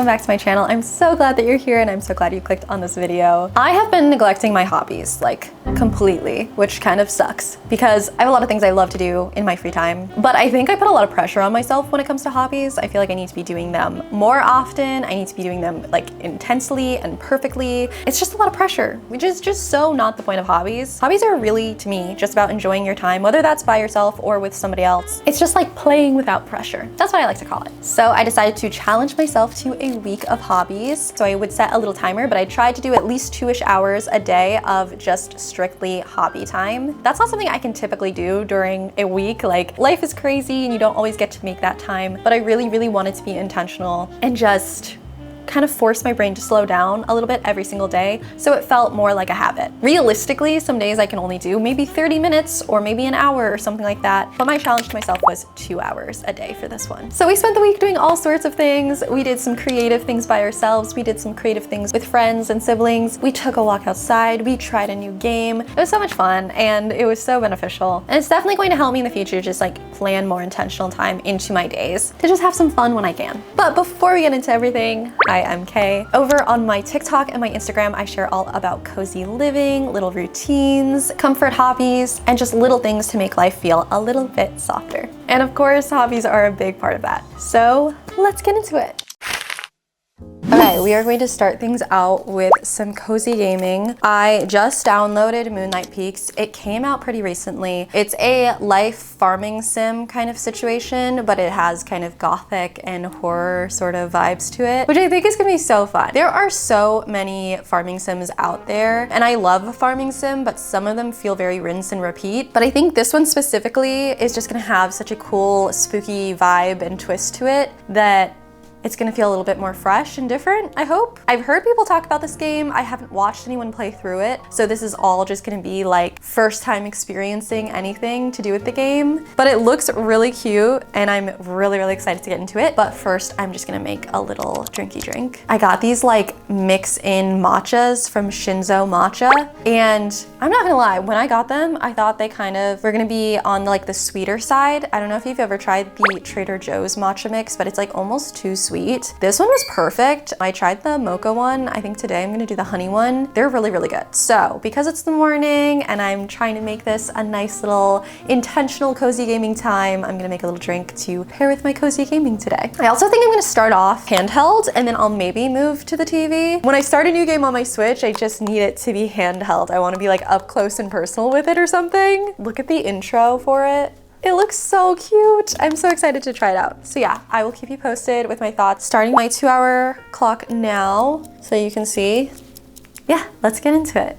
welcome back to my channel. I'm so glad that you're here and I'm so glad you clicked on this video. I have been neglecting my hobbies, like completely, which kind of sucks because I have a lot of things I love to do in my free time, but I think I put a lot of pressure on myself when it comes to hobbies. I feel like I need to be doing them more often. I need to be doing them like intensely and perfectly. It's just a lot of pressure, which is just so not the point of hobbies. Hobbies are really, to me, just about enjoying your time, whether that's by yourself or with somebody else. It's just like playing without pressure. That's what I like to call it. So I decided to challenge myself to a week of hobbies. So I would set a little timer, but I tried to do at least 2-ish hours a day of just strictly hobby time. That's not something I can typically do during a week. Like, life is crazy and you don't always get to make that time, but I really, really wanted to be intentional and just kind of force my brain to slow down a little bit every single day, so it felt more like a habit. Realistically, some days I can only do maybe 30 minutes or maybe an hour or something like that, but my challenge to myself was 2 hours a day for this one. So we spent the week doing all sorts of things. We did some creative things by ourselves. We did some creative things with friends and siblings. We took a walk outside. We tried a new game. It was so much fun and it was so beneficial. And it's definitely going to help me in the future just like plan more intentional time into my days to just have some fun when I can. But before we get into everything, I am Kay. Over on my TikTok and my Instagram, I share all about cozy living, little routines, comfort hobbies, and just little things to make life feel a little bit softer. And of course, hobbies are a big part of that. So let's get into it. Okay, we are going to start things out with some cozy gaming. I just downloaded Moonlight Peaks. It came out pretty recently. It's a life farming sim kind of situation, but it has kind of gothic and horror sort of vibes to it, which I think is gonna be so fun. There are so many farming sims out there, and I love a farming sim, but some of them feel very rinse and repeat. But I think this one specifically is just gonna have such a cool, spooky vibe and twist to it that it's gonna feel a little bit more fresh and different, I hope. I've heard people talk about this game. I haven't watched anyone play through it, so this is all just gonna be like first time experiencing anything to do with the game. But it looks really cute and I'm really, really excited to get into it. But first, I'm just gonna make a little drinky drink. I got these like mix-in matchas from Shinzo Matcha, and I'm not gonna lie, when I got them, I thought they kind of were gonna be on like the sweeter side. I don't know if you've ever tried the Trader Joe's matcha mix, but it's like almost too sweet. This one was perfect. I tried the mocha one. I think today I'm gonna do the honey one. They're really, really good. So because it's the morning and I'm trying to make this a nice little intentional cozy gaming time, I'm gonna make a little drink to pair with my cozy gaming today. I also think I'm gonna start off handheld and then I'll maybe move to the TV. When I start a new game on my Switch, I just need it to be handheld. I wanna be like up close and personal with it or something. Look at the intro for it. It looks so cute. I'm so excited to try it out. So yeah, I will keep you posted with my thoughts. Starting my 2-hour clock now, so you can see. Yeah, let's get into it.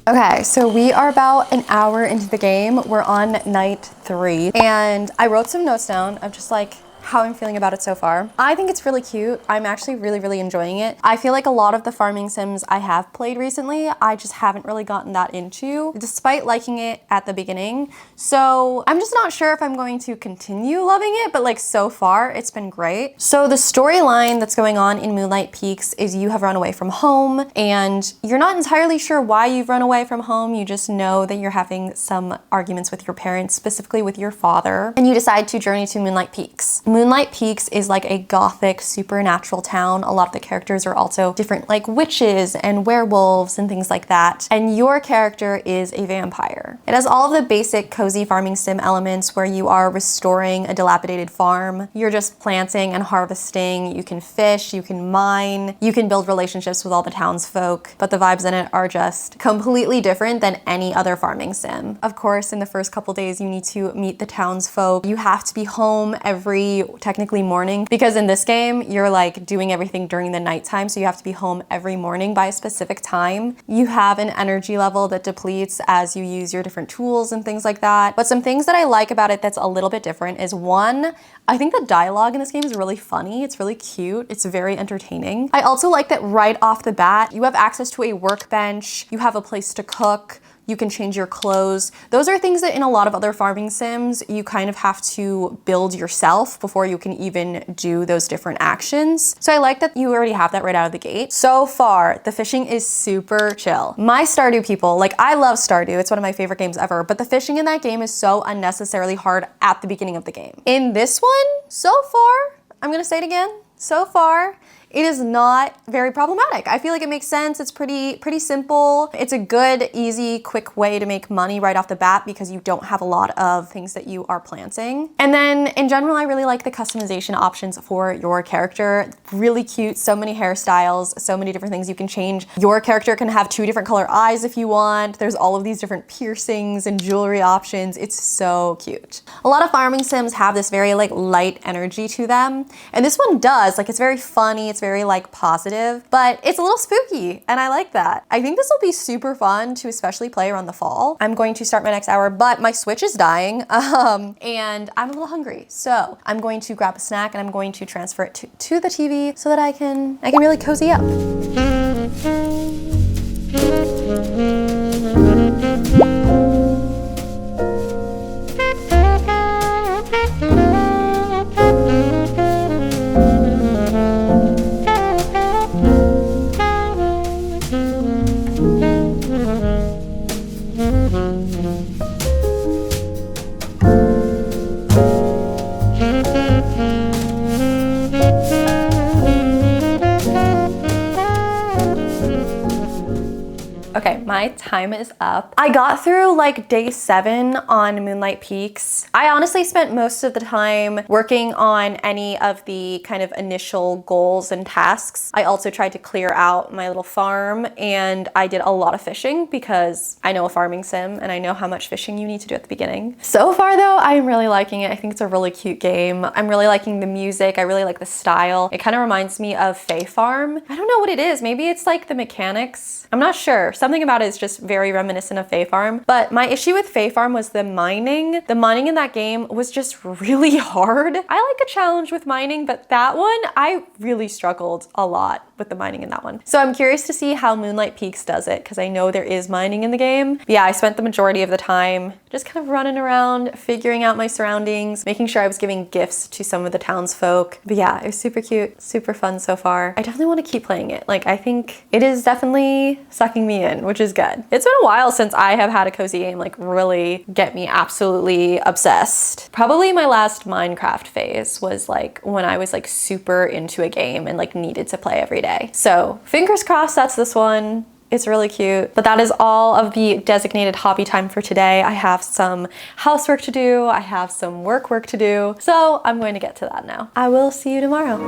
Okay, so we are about an hour into the game. We're on night 3, and I wrote some notes down of just like how I'm feeling about it so far. I think it's really cute. I'm actually really, really enjoying it. I feel like a lot of the farming sims I have played recently, I just haven't really gotten that into, despite liking it at the beginning. So I'm just not sure if I'm going to continue loving it, but like so far, it's been great. So the storyline that's going on in Moonlight Peaks is you have run away from home and you're not entirely sure why you've run away from home. You just know that you're having some arguments with your parents, specifically with your father, and you decide to journey to Moonlight Peaks. Moonlight Peaks is like a gothic supernatural town. A lot of the characters are also different like witches and werewolves and things like that. And your character is a vampire. It has all of the basic cozy farming sim elements where you are restoring a dilapidated farm. You're just planting and harvesting. You can fish, you can mine, you can build relationships with all the townsfolk, but the vibes in it are just completely different than any other farming sim. Of course, in the first couple days, you need to meet the townsfolk. You have to be home every technically morning because in this game, you're like doing everything during the nighttime. So you have to be home every morning by a specific time. You have an energy level that depletes as you use your different tools and things like that. But some things that I like about it that's a little bit different is one, I think the dialogue in this game is really funny. It's really cute. It's very entertaining. I also like that right off the bat, you have access to a workbench. You have a place to cook. You can change your clothes. Those are things that in a lot of other farming sims, you kind of have to build yourself before you can even do those different actions. So I like that you already have that right out of the gate. So far, the fishing is super chill. My Stardew people, like I love Stardew, it's one of my favorite games ever, but the fishing in that game is so unnecessarily hard at the beginning of the game. In this one, so far, I'm gonna say it again, so far, it is not very problematic. I feel like it makes sense. It's pretty simple. It's a good, easy, quick way to make money right off the bat because you don't have a lot of things that you are planting. And then in general, I really like the customization options for your character. Really cute, so many hairstyles, so many different things you can change. Your character can have 2 different color eyes if you want. There's all of these different piercings and jewelry options. It's so cute. A lot of farming sims have this very like light energy to them. And this one does, like it's very funny. It's very like positive, but it's a little spooky and I like that. I think this will be super fun to especially play around the fall. I'm going to start my next hour, but my Switch is dying and I'm a little hungry. So I'm going to grab a snack and I'm going to transfer it to the TV so that I can really cozy up. Okay, my time is up. I got through like day 7 on Moonlight Peaks. I honestly spent most of the time working on any of the kind of initial goals and tasks. I also tried to clear out my little farm and I did a lot of fishing because I know a farming sim and I know how much fishing you need to do at the beginning. So far though, I'm really liking it. I think it's a really cute game. I'm really liking the music. I really like the style. It kind of reminds me of Fae Farm. I don't know what it is. Maybe it's like the mechanics. I'm not sure. Something about it is just very reminiscent of Fae Farm. But my issue with Fae Farm was the mining. The mining in that game was just really hard. I like a challenge with mining, but that one, I really struggled a lot with the mining in that one. So I'm curious to see how Moonlight Peaks does it because I know there is mining in the game. But yeah, I spent the majority of the time just kind of running around, figuring out my surroundings, making sure I was giving gifts to some of the townsfolk. But yeah, it was super cute, super fun so far. I definitely want to keep playing it. Like, I think it is definitely sucking me in, which is good. It's been a while since I have had a cozy game like really get me absolutely obsessed. Probably my last Minecraft phase was like when I was like super into a game and like needed to play every day. So fingers crossed that's this one. It's really cute. But that is all of the designated hobby time for today. I have some housework to do. I have some work to do. So I'm going to get to that now. I will see you tomorrow.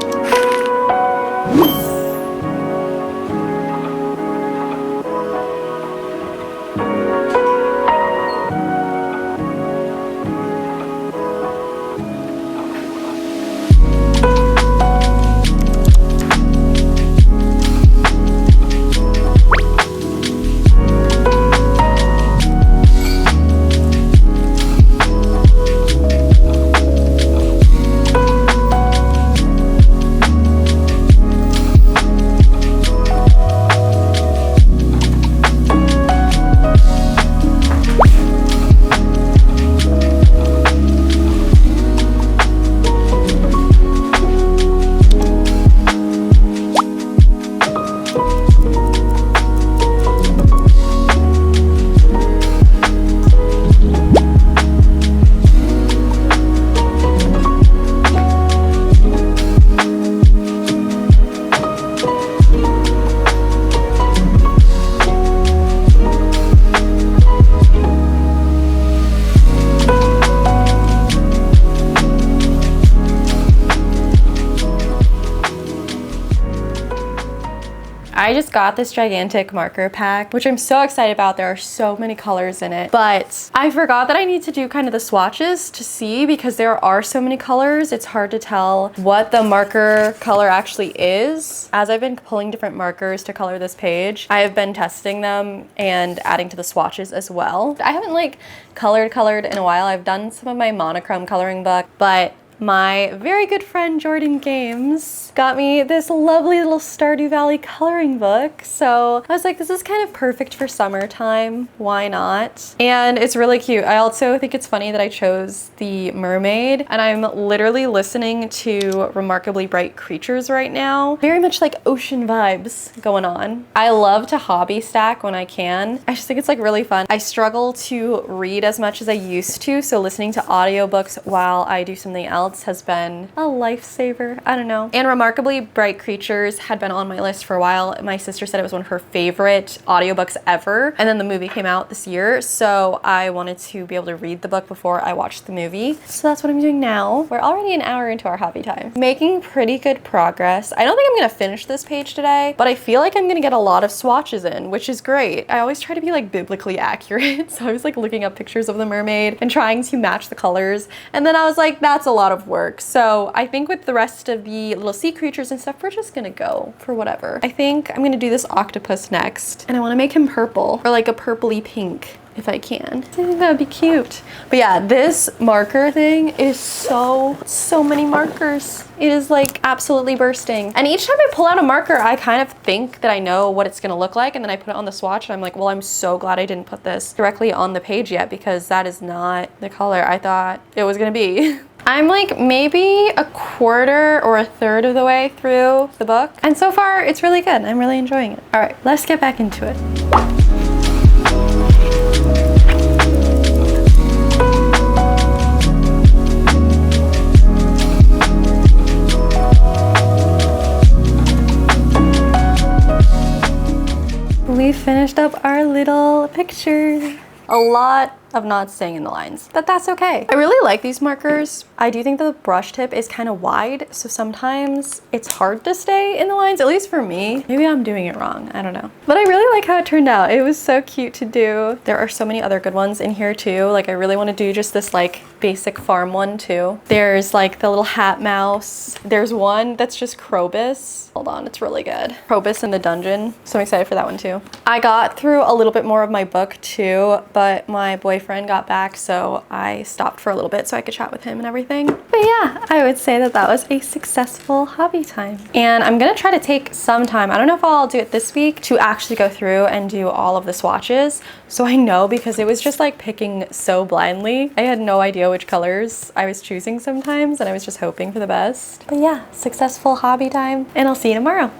I just got this gigantic marker pack, which I'm so excited about. There are so many colors in it, but I forgot that I need to do kind of the swatches to see, because there are so many colors. It's hard to tell what the marker color actually is. As I've been pulling different markers to color this page, I have been testing them and adding to the swatches as well. I haven't like colored in a while. I've done some of my monochrome coloring book, but my very good friend Jordan Games got me this lovely little Stardew Valley coloring book. So I was like, this is kind of perfect for summertime. Why not? And it's really cute. I also think it's funny that I chose the mermaid, and I'm literally listening to Remarkably Bright Creatures right now. Very much like ocean vibes going on. I love to hobby stack when I can. I just think it's like really fun. I struggle to read as much as I used to, so listening to audiobooks while I do something else has been a lifesaver. I don't know. And Remarkably Bright Creatures had been on my list for a while. My sister said it was one of her favorite audiobooks ever, and then the movie came out this year, so I wanted to be able to read the book before I watched the movie. So that's what I'm doing now. We're already an hour into our hobby time. Making pretty good progress. I don't think I'm gonna finish this page today, but I feel like I'm gonna get a lot of swatches in, which is great. I always try to be like biblically accurate, so I was like looking up pictures of the mermaid and trying to match the colors, and then I was like, that's a lot of work. So I think with the rest of the little sea creatures and stuff, we're just gonna go for whatever. I think I'm gonna do this octopus next, and I want to make him purple, or like a purpley pink if I can. I think that would be cute. But yeah, this marker thing is so many markers. It is like absolutely bursting. And each time I pull out a marker, I kind of think that I know what it's gonna look like, and then I put it on the swatch and I'm like, well, I'm so glad I didn't put this directly on the page yet, because that is not the color I thought it was gonna be. I'm like maybe a quarter or a third of the way through the book, and so far it's really good. I'm really enjoying it. All right, let's get back into it. We finished up our little picture. A lot of not staying in the lines, but that's okay. I really like these markers. I do think the brush tip is kind of wide, so sometimes it's hard to stay in the lines, at least for me. Maybe I'm doing it wrong, I don't know. But I really like how it turned out. It was so cute to do. There are so many other good ones in here too. Like I really want to do just this like basic farm one too. There's like the little hat mouse. There's one that's just Krobus. Hold on, it's really good. Krobus in the dungeon. So I'm excited for that one too. I got through a little bit more of my book too, but my boyfriend got back, so I stopped for a little bit so I could chat with him and everything. But yeah, I would say that that was a successful hobby time. And I'm gonna try to take some time, I don't know if I'll do it this week, to actually go through and do all of the swatches. So I know, because it was just like picking so blindly. I had no idea which colors I was choosing sometimes, and I was just hoping for the best. But yeah, successful hobby time, and I'll see you tomorrow.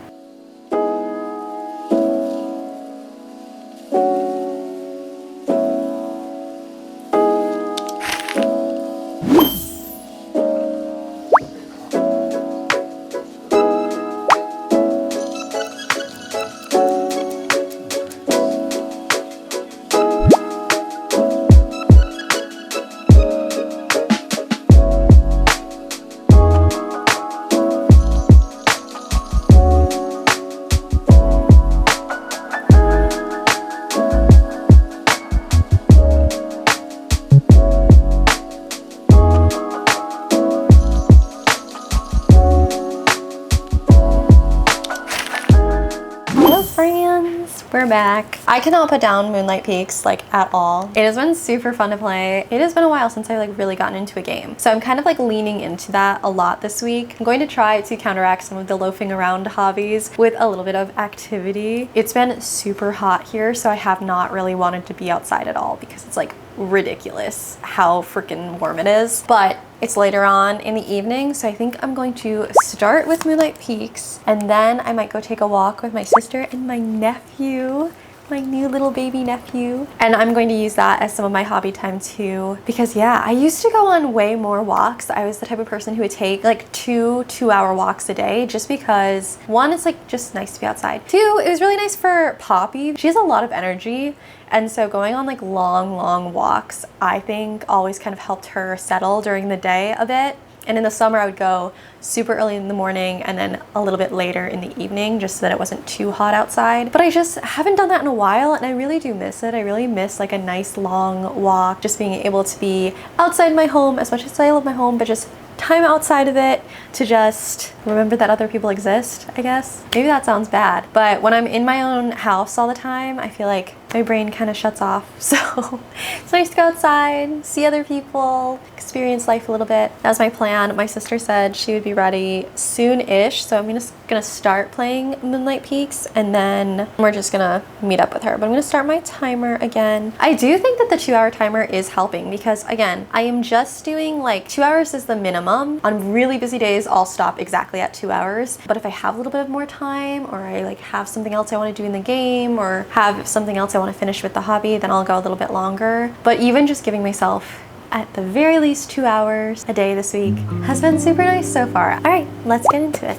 We're back. I cannot put down Moonlight Peaks like at all. It has been super fun to play. It has been a while since I like really gotten into a game. So I'm kind of like leaning into that a lot this week. I'm going to try to counteract some of the loafing around hobbies with a little bit of activity. It's been super hot here, so I have not really wanted to be outside at all because it's like ridiculous how freaking warm it is. But it's later on in the evening, so I think I'm going to start with Moonlight Peaks, and then I might go take a walk with my sister and my nephew, my new little baby nephew. And I'm going to use that as some of my hobby time too, because yeah, I used to go on way more walks. I was the type of person who would take like two-hour walks a day, just because one, it's like just nice to be outside. Two, it was really nice for Poppy. She has a lot of energy, and so going on like long walks, I think always kind of helped her settle during the day a bit And in the summer I would go super early in the morning and then a little bit later in the evening just so that it wasn't too hot outside. But I just haven't done that in a while and I really do miss it. I really miss like a nice long walk, just being able to be outside my home, as much as I love my home, but just time outside of it to just remember that other people exist, I guess. Maybe that sounds bad, but when I'm in my own house all the time, I feel like my brain kind of shuts off. So it's nice to go outside, see other people, experience life a little bit. That was my plan. My sister said she would be ready soon-ish, so I'm just gonna start playing Moonlight Peaks and then we're just gonna meet up with her. But I'm gonna start my timer again. I do think that the 2-hour timer is helping because again, I am just doing like 2 hours is the minimum. On really busy days, I'll stop exactly at 2 hours. But if I have a little bit of more time or I like have something else I wanna do in the game or have something else I want to finish with the hobby, then I'll go a little bit longer. But even just giving myself at the very least 2 hours a day this week has been super nice so far. All right, let's get into it.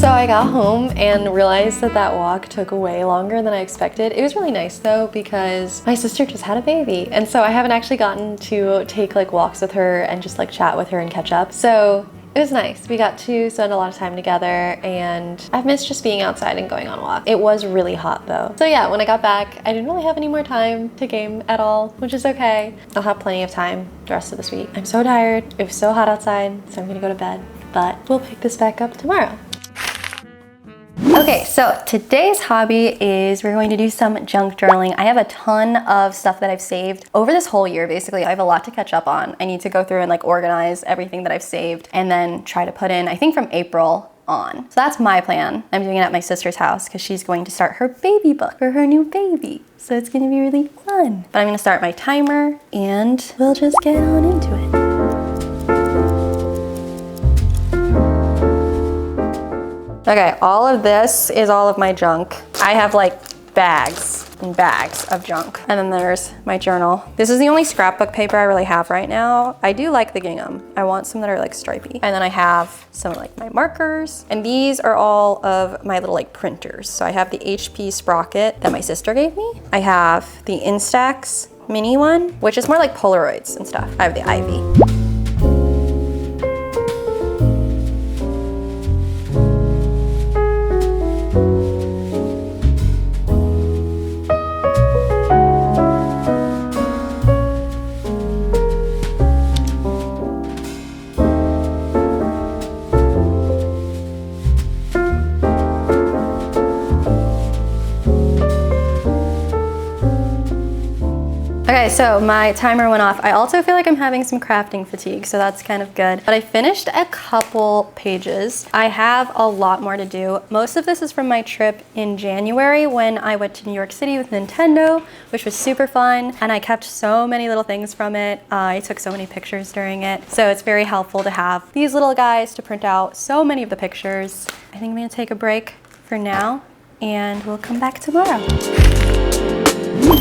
So I got home and realized that that walk took way longer than I expected. It was really nice though because my sister just had a baby and so I haven't actually gotten to take like walks with her and just like chat with her and catch up. So it was nice. We got to spend a lot of time together and I've missed just being outside and going on walks. It was really hot though. So yeah, when I got back, I didn't really have any more time to game at all, which is okay. I'll have plenty of time the rest of this week. I'm so tired. It was so hot outside, so I'm gonna go to bed, but we'll pick this back up tomorrow. Okay, so today's hobby is we're going to do some junk journaling. I have a ton of stuff that I've saved over this whole year, basically. I have a lot to catch up on. I need to go through and like organize everything that I've saved and then try to put in, I think from April on. So that's my plan. I'm doing it at my sister's house because she's going to start her baby book for her new baby. So it's gonna be really fun. But I'm gonna start my timer and we'll just get on into it. Okay, all of this is all of my junk. I have like bags and bags of junk. And then there's my journal. This is the only scrapbook paper I really have right now. I do like the gingham. I want some that are like stripy. And then I have some like my markers. And these are all of my little like printers. So I have the HP Sprocket that my sister gave me. I have the Instax mini one, which is more like Polaroids and stuff. I have the Ivy. Okay, so my timer went off. I also feel like I'm having some crafting fatigue, so that's kind of good. But I finished a couple pages. I have a lot more to do. Most of this is from my trip in January when I went to New York City with Nintendo, which was super fun. And I kept so many little things from it. I took so many pictures during it. So it's very helpful to have these little guys to print out so many of the pictures. I think I'm gonna take a break for now and we'll come back tomorrow.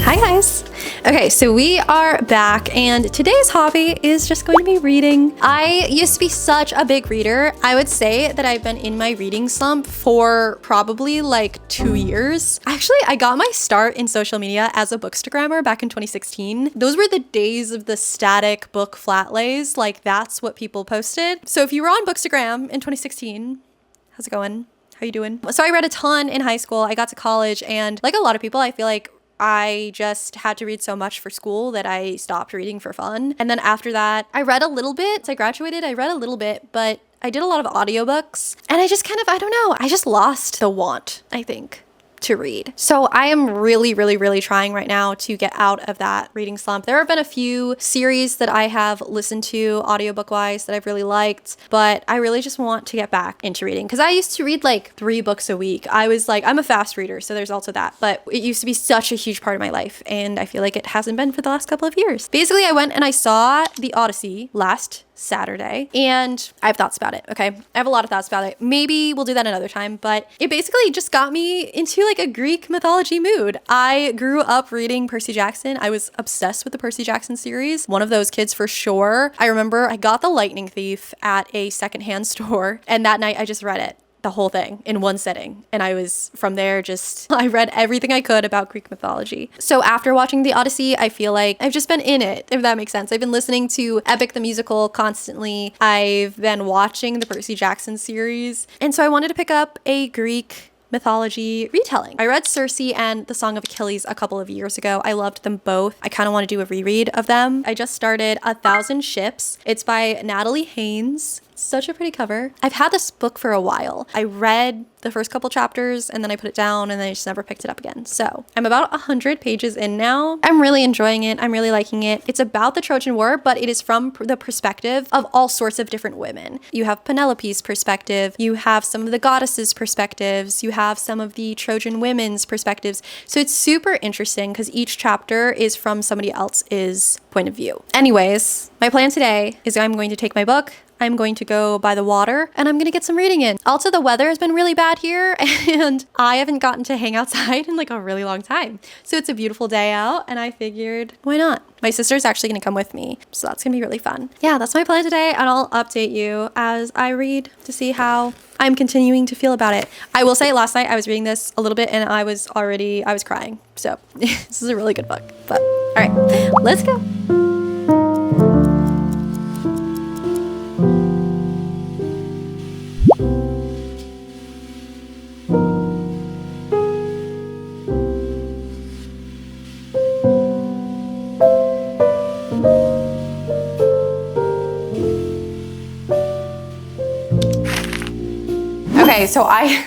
Hi guys. Okay, so we are back and today's hobby is just going to be reading. I used to be such a big reader. I would say that I've been in my reading slump for probably like 2 years. Actually, I got my start in social media as a bookstagrammer back in 2016. Those were the days of the static book flat lays. Like that's what people posted. So if you were on Bookstagram in 2016, how's it going? How you doing? So I read a ton in high school. I got to college and like a lot of people, I feel like I just had to read so much for school that I stopped reading for fun. And then after that, I read a little bit. So I graduated, I read a little bit, but I did a lot of audiobooks. And I just kind of, I don't know, I just lost the want, I think, to read. So I am really trying right now to get out of that reading slump. There have been a few series that I have listened to audiobook wise that I've really liked, but I really just want to get back into reading because I used to read like 3 books a week. I was like, I'm a fast reader, so there's also that, but it used to be such a huge part of my life and I feel like it hasn't been for the last couple of years. Basically, I went and I saw The Odyssey last Saturday, and I have thoughts about it, okay? I have a lot of thoughts about it. Maybe we'll do that another time, but it basically just got me into like a Greek mythology mood. I grew up reading Percy Jackson. I was obsessed with the Percy Jackson series. One of those kids for sure. I remember I got The Lightning Thief at a secondhand store, and that night I just read it, the whole thing in one sitting. And I was from there I read everything I could about Greek mythology. So after watching The Odyssey, I feel like I've just been in it, if that makes sense. I've been listening to Epic the Musical constantly. I've been watching the Percy Jackson series. And so I wanted to pick up a Greek mythology retelling. I read Circe and The Song of Achilles a couple of years ago. I loved them both. I kind of want to do a reread of them. I just started A Thousand Ships. It's by Natalie Haynes. Such a pretty cover. I've had this book for a while. I read the first couple chapters and then I put it down and then I just never picked it up again. So I'm about 100 pages in now. I'm really enjoying it. I'm really liking it. It's about the Trojan War, but it is from the perspective of all sorts of different women. You have Penelope's perspective. You have some of the goddesses' perspectives. You have some of the Trojan women's perspectives. So it's super interesting because each chapter is from somebody else's point of view. Anyways, my plan today is I'm going to take my book, I'm going to go by the water, and I'm going to get some reading in. Also, the weather has been really bad here, and I haven't gotten to hang outside in like a really long time. So it's a beautiful day out, and I figured, why not? My sister's actually going to come with me, so that's going to be really fun. Yeah, that's my plan today, and I'll update you as I read to see how I'm continuing to feel about it. I will say last night I was reading this a little bit, and I was crying. So this is a really good book. But all right, let's go. Okay, so I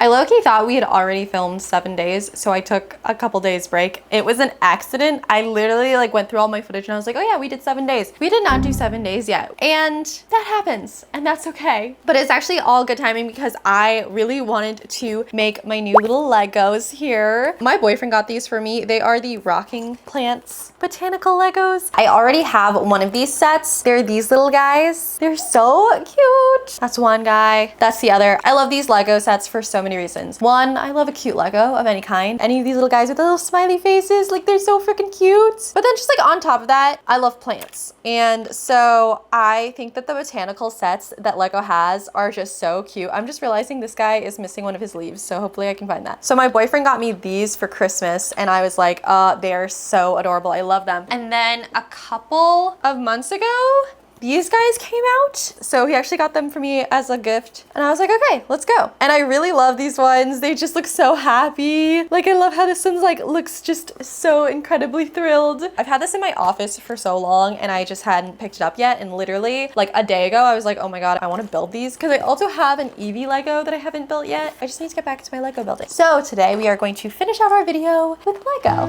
low-key thought we had already filmed 7 days, so I took a couple days break. It was an accident. I literally like went through all my footage and I was like, oh yeah, we did 7 days. We did not do 7 days yet. And that happens, and that's okay. But it's actually all good timing because I really wanted to make my new little Legos here. My boyfriend got these for me. They are the Rocking Plants botanical Legos. I already have one of these sets. They're these little guys. They're so cute. That's one guy. That's the other. I love these Lego sets for so many reasons. One, I love a cute Lego of any kind. Any of these little guys with the little smiley faces, like they're so freaking cute. But then just like on top of that, I love plants. And so I think that the botanical sets that Lego has are just so cute. I'm just realizing this guy is missing one of his leaves, so hopefully I can find that. So my boyfriend got me these for Christmas and I was like, they are so adorable. I love them. And then a couple of months ago, these guys came out. So he actually got them for me as a gift. And I was like, okay, let's go. And I really love these ones. They just look so happy. Like I love how this one's like looks just so incredibly thrilled. I've had this in my office for so long and I just hadn't picked it up yet. And literally like a day ago, I was like, oh my God, I want to build these. Cause I also have an Eevee Lego that I haven't built yet. I just need to get back to my Lego building. So today we are going to finish out our video with Lego.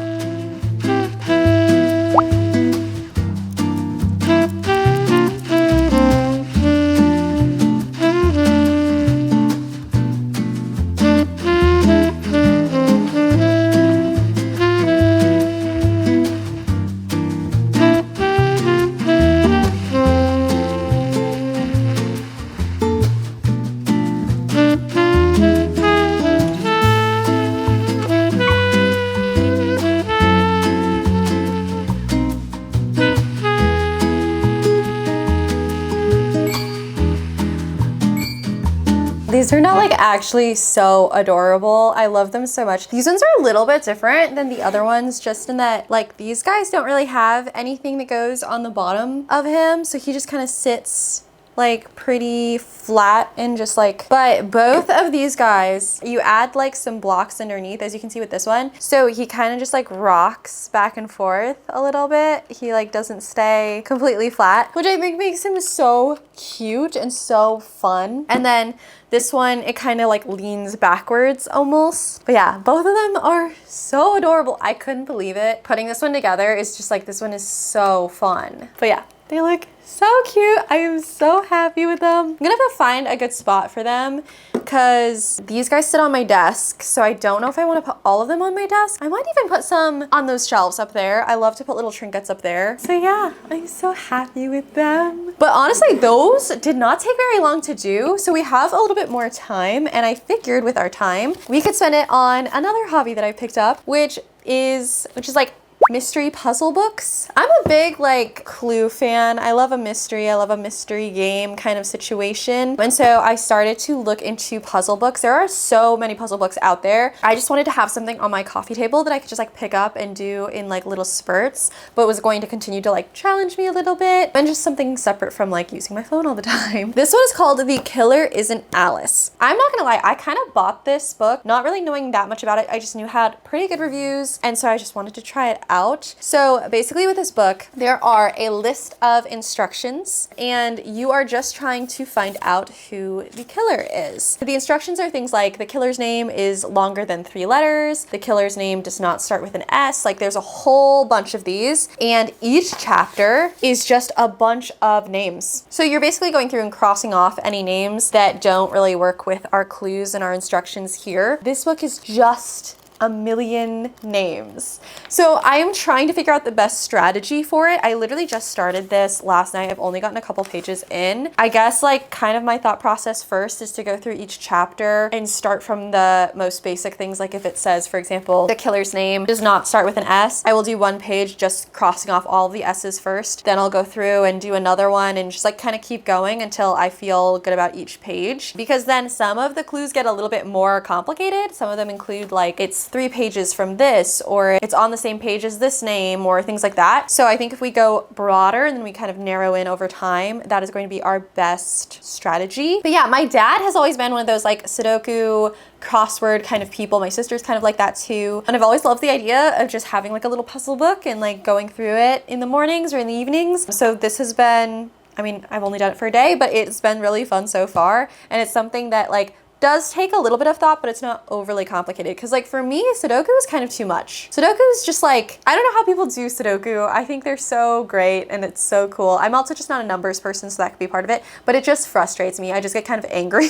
These are not like actually so adorable. I love them so much. These ones are a little bit different than the other ones just in that like these guys don't really have anything that goes on the bottom of him. So he just kind of sits like pretty flat and just like, but both of these guys, you add like some blocks underneath as you can see with this one. So he kind of just like rocks back and forth a little bit. He like doesn't stay completely flat, which I think makes him so cute and so fun. And then this one, it kind of like leans backwards almost. But yeah, both of them are so adorable. I couldn't believe it. Putting this one together is just like, this one is so fun. But yeah, they look so cute. I am so happy with them. I'm gonna have to find a good spot for them because these guys sit on my desk, so I don't know if I want to put all of them on my desk. I might even put some on those shelves up there. I love to put little trinkets up there. So yeah, I'm so happy with them. But honestly, those did not take very long to do, so we have a little bit more time, and I figured with our time, we could spend it on another hobby that I picked up, which is like mystery puzzle books. I'm a big like Clue fan. I love a mystery. I love a mystery game kind of situation. And so I started to look into puzzle books. There are so many puzzle books out there. I just wanted to have something on my coffee table that I could just like pick up and do in like little spurts, but was going to continue to like challenge me a little bit and just something separate from like using my phone all the time. This one is called The Killer Isn't Alice. I'm not gonna lie, I kind of bought this book not really knowing that much about it. I just knew it had pretty good reviews, and so I just wanted to try it out. So basically with this book, there are a list of instructions, and you are just trying to find out who the killer is. The instructions are things like the killer's name is longer than 3 letters, the killer's name does not start with an S, like there's a whole bunch of these, and each chapter is just a bunch of names. So you're basically going through and crossing off any names that don't really work with our clues and our instructions here. This book is just a million names. So I am trying to figure out the best strategy for it. I literally just started this last night. I've only gotten a couple pages in. I guess like kind of my thought process first is to go through each chapter and start from the most basic things. Like if it says, for example, the killer's name does not start with an S, I will do one page just crossing off all of the S's first. Then I'll go through and do another one and just like kind of keep going until I feel good about each page. Because then some of the clues get a little bit more complicated. Some of them include like it's 3 pages from this, or it's on the same page as this name, or things like that. So I think if we go broader and then we kind of narrow in over time, that is going to be our best strategy. But yeah, my dad has always been one of those like Sudoku crossword kind of people. My sister's kind of like that too. And I've always loved the idea of just having like a little puzzle book and like going through it in the mornings or in the evenings. So this has been, I mean, I've only done it for a day, but it's been really fun so far. And it's something that like does take a little bit of thought, but it's not overly complicated. Because like for me, Sudoku is kind of too much. Sudoku is just like, I don't know how people do Sudoku. I think they're so great and it's so cool. I'm also just not a numbers person, so that could be part of it, but it just frustrates me. I just get kind of angry.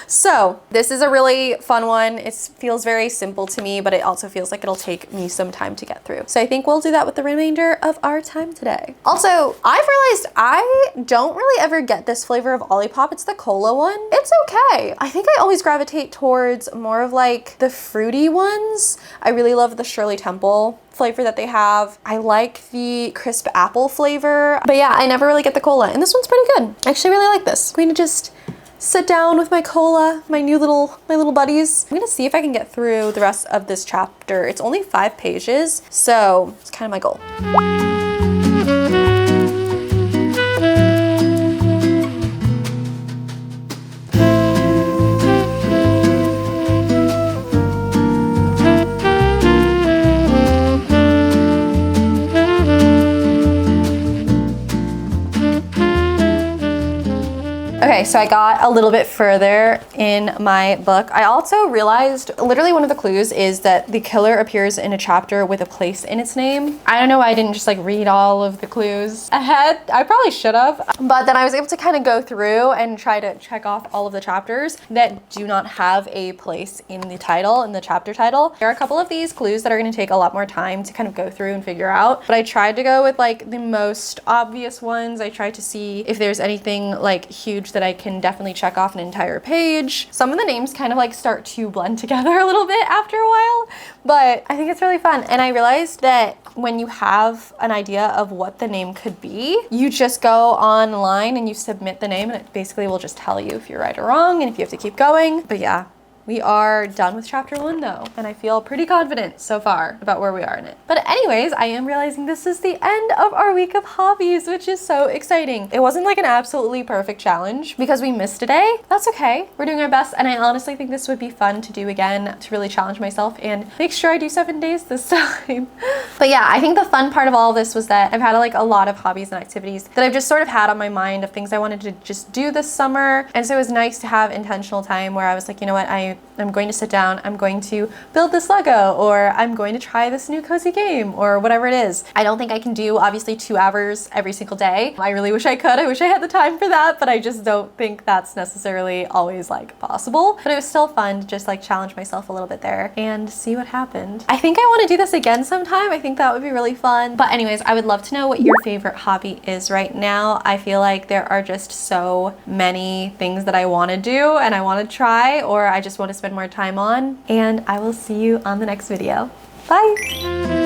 So this is a really fun one. It feels very simple to me, but it also feels like it'll take me some time to get through. So I think we'll do that with the remainder of our time today. Also, I've realized I don't really ever get this flavor of Olipop. It's the cola one. It's okay. I think I always gravitate towards more of like the fruity ones. I really love the Shirley Temple flavor that they have. I like the crisp apple flavor, but yeah, I never really get the cola, and this one's pretty good. I actually really like this. I'm going to just sit down with my cola, my little buddies. I'm gonna see if I can get through the rest of this chapter. It's only 5 pages, so it's kind of my goal. Okay, so I got a little bit further in my book. I also realized literally one of the clues is that the killer appears in a chapter with a place in its name. I don't know why I didn't just like read all of the clues ahead. I probably should have, but then I was able to kind of go through and try to check off all of the chapters that do not have a place in the title, in the chapter title. There are a couple of these clues that are going to take a lot more time to kind of go through and figure out, but I tried to go with like the most obvious ones. I tried to see if there's anything like huge that I can definitely check off an entire page. Some of the names kind of like start to blend together a little bit after a while, but I think it's really fun. And I realized that when you have an idea of what the name could be, you just go online and you submit the name, and it basically will just tell you if you're right or wrong and if you have to keep going. But yeah, we are done with chapter 1 though, and I feel pretty confident so far about where we are in it. But anyways, I am realizing this is the end of our week of hobbies, which is so exciting. It wasn't like an absolutely perfect challenge because we missed a day. That's okay. We're doing our best, and I honestly think this would be fun to do again, to really challenge myself and make sure I do 7 days this time. But yeah, I think the fun part of all of this was that I've had like a lot of hobbies and activities that I've just sort of had on my mind of things I wanted to just do this summer. And so it was nice to have intentional time where I was like, you know what, I okay, I'm going to sit down, I'm going to build this Lego, or I'm going to try this new cozy game, or whatever it is. I don't think I can do obviously 2 hours every single day. I really wish I could. I wish I had the time for that, but I just don't think that's necessarily always like possible. But it was still fun to just like challenge myself a little bit there and see what happened. I think I want to do this again sometime. I think that would be really fun. But anyways, I would love to know what your favorite hobby is right now. I feel like there are just so many things that I want to do and I want to try, or I just want to spend more time on. And I will see you on the next video. Bye!